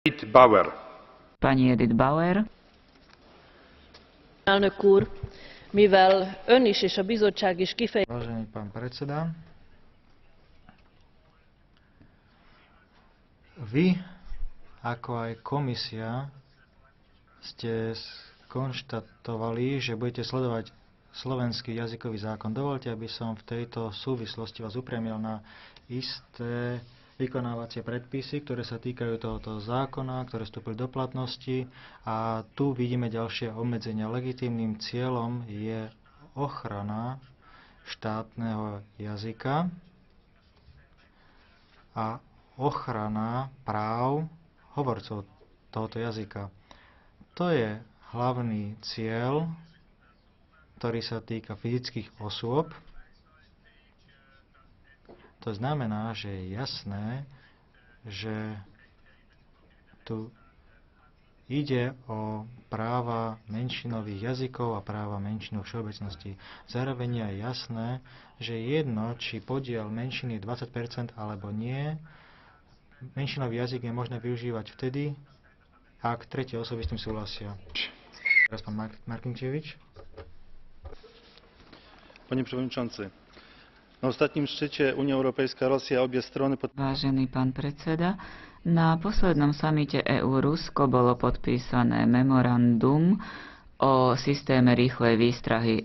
Edith Bauer. Pani Edith Bauer. Elnök úr, mivel ön is és a bizottság is Vážený pán predseda, vy, ako aj komisia, ste skonštatovali, že budete sledovať slovenský jazykový zákon. Dovolte, aby som v tejto súvislosti vás upriamil na isté vykonávacie predpisy, ktoré sa týkajú tohoto zákona, ktoré vstúpili do platnosti, a tu vidíme ďalšie obmedzenia. Legitímnym cieľom je ochrana štátneho jazyka a ochrana práv hovorcov tohoto jazyka. To je hlavný cieľ, ktorý sa týka fyzických osôb. To znamená, že je jasné, že tu ide o práva menšinových jazykov a práva menšinov všeobecnosti. Zároveň je jasné, že jedno, či podiel menšiny je 20% alebo nie, menšinový jazyk je možné využívať vtedy, ak tretie osoby s tým súhlasia. Teraz pán Markinčevič. Panie Przewodniczący, na ostatnim szczycie Unia Europejska, Rosja, obie strony... Vážený pán predseda, na poslednom samite EU-Rusko bolo podpísané memorandum o systéme rýchlej výstrahy.